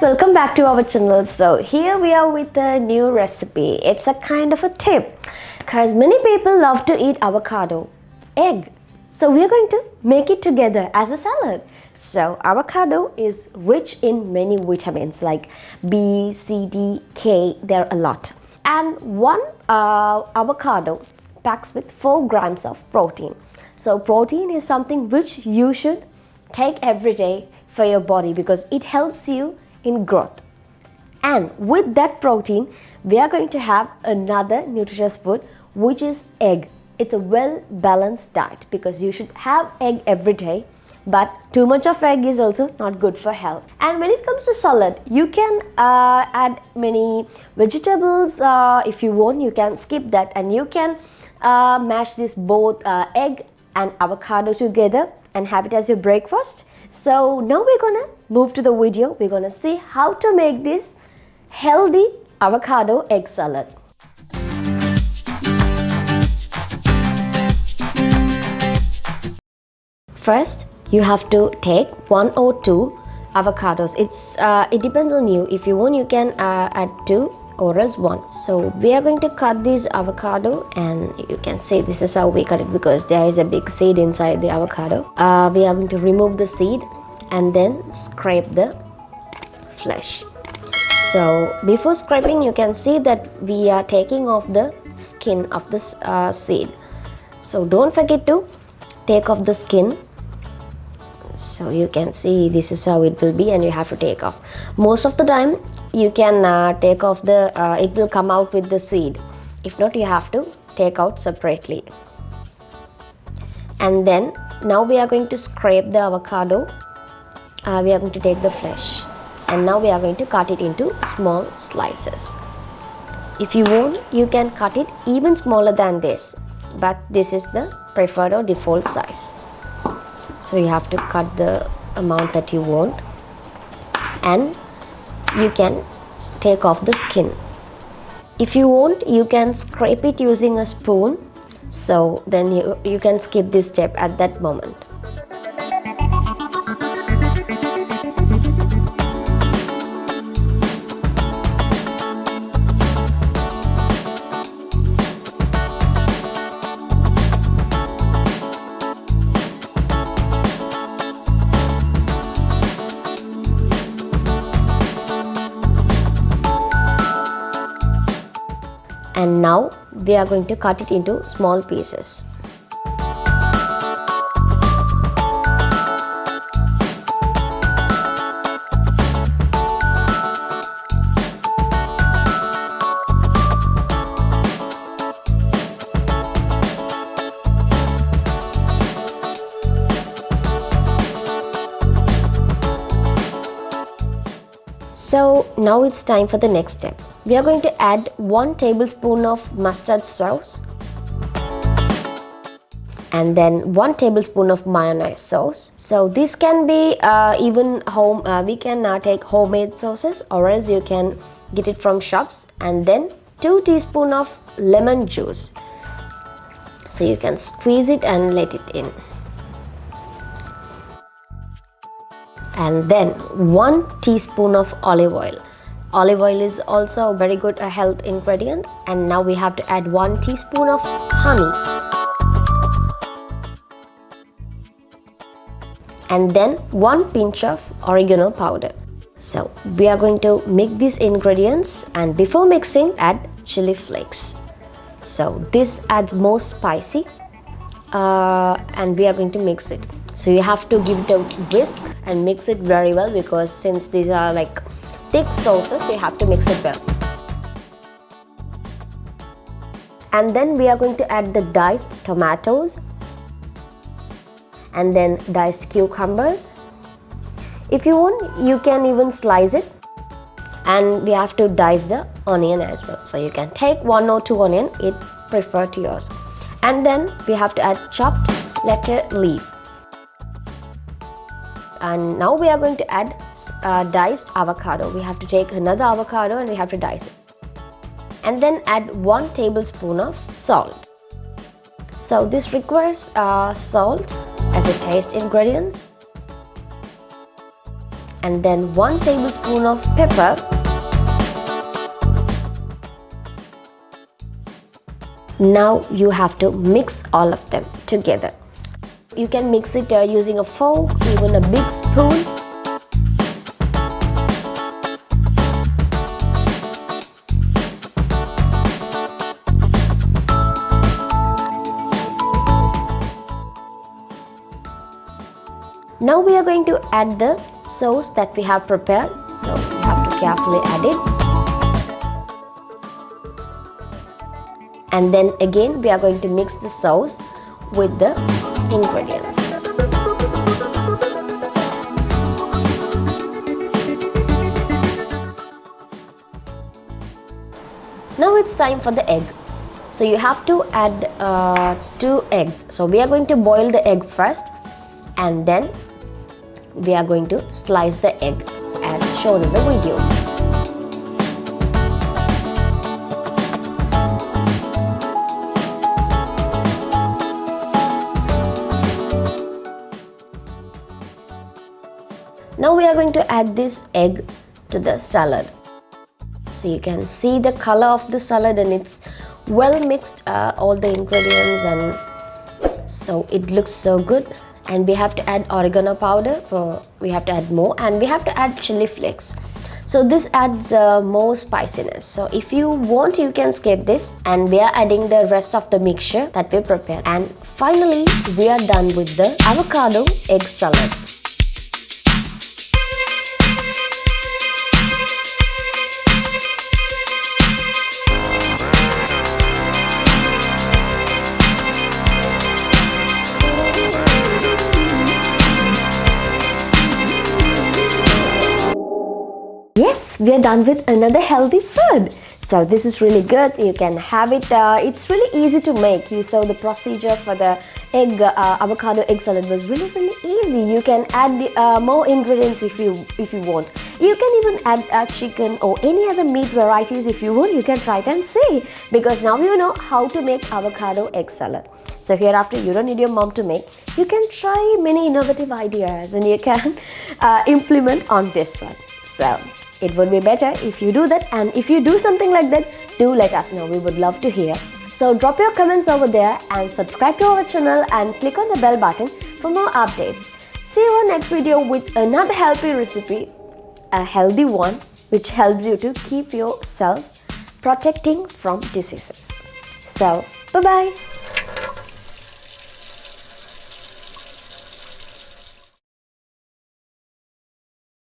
welcome back to our channel. So here we are with a new recipe. It's a kind of a tip because many people love to eat avocado, egg. So we are going to make it together as a salad. So avocado is rich in many vitamins like B, C, D, K. There are a lot. And one avocado packs with 4 grams of protein. So protein is something which you should take every day for your body because it helps you in growth. And with that protein, we are going to have another nutritious food, which is egg. It's a well-balanced diet because you should have egg every day, but too much of egg is also not good for health. And when it comes to salad, you can add many vegetables. If you want, you can skip that, and you can mash this both egg and avocado together and have it as your breakfast. So now we're gonna move to the video. We're gonna see how to make this healthy avocado egg salad. First, you have to take 1 or 2 avocados. It depends on you. If you want, you can add 2 or else 1. So we are going to cut this avocado, and you can see this is how we cut it because there is a big seed inside the avocado. We are going to remove the seed and then scrape the flesh. So before scraping, you can see that we are taking off the skin of this seed. So don't forget to take off the skin. So you can see this is how it will be, and you have to take off. Most of the time you can take off the it will come out with the seed. If not, you have to take out separately. And then now we are going to scrape the avocado. We are going to take the flesh, and now we are going to cut it into small slices. If you want, you can cut it even smaller than this, but this is the preferred or default size. So you have to cut the amount that you want, and you can take off the skin. If you want, you can scrape it using a spoon. So then you can skip this step at that moment. And now we are going to cut it into small pieces. So now it's time for the next step. We are going to add 1 tablespoon of mustard sauce, and then 1 tablespoon of mayonnaise sauce. So this can be even home. We can take homemade sauces, or else you can get it from shops. And then 2 teaspoons of lemon juice. So you can squeeze it and let it in. And then 1 teaspoon of olive oil. Olive oil is also a very good health ingredient. And now we have to add 1 teaspoon of honey. And then 1 pinch of oregano powder. So we are going to mix these ingredients, and before mixing, add chili flakes. So this adds more spicy, and we are going to mix it. So you have to give it a whisk and mix it very well, because since these are like thick sauces, you have to mix it well. And then we are going to add the diced tomatoes, and then diced cucumbers. If you want, you can even slice it. And we have to dice the onion as well. So you can take 1 or 2 onion, it prefer to yours. And then we have to add chopped letter leaf. And now we are going to add diced avocado. We have to take another avocado and we have to dice it. And then add 1 tablespoon of salt. So this requires salt as a taste ingredient. and then 1 tablespoon of pepper. Now you have to mix all of them together. You can mix it using a fork, even a big spoon. Now we are going to add the sauce that we have prepared, so you have to carefully add it. And then again we are going to mix the sauce with the ingredients. Now it's time for the egg. So you have to add 2 eggs. So we are going to boil the egg first, and then we are going to slice the egg as shown in the video. Now we are going to add this egg to the salad. So you can see the color of the salad, and it's well mixed, all the ingredients, and so it looks so good. And we have to add oregano powder, we have to add more, and we have to add chili flakes. So this adds more spiciness. So if you want, you can skip this. And we are adding the rest of the mixture that we prepared. And finally, we are done with the avocado egg salad. Yes, we are done with another healthy food. So this is really good. You can have it. It's really easy to make. You saw the procedure for the avocado egg salad was really easy. You can add more ingredients if you want. You can even add chicken or any other meat varieties if you want. You can try it and see, because now you know how to make avocado egg salad. So hereafter, you don't need your mom to make. You can try many innovative ideas, and you can implement on this one. So it would be better if you do that, and if you do something like that, do let us know. We would love to hear. So drop your comments over there and subscribe to our channel and click on the bell button for more updates. See you on next video with another healthy recipe, a healthy one which helps you to keep yourself protecting from diseases. So bye bye.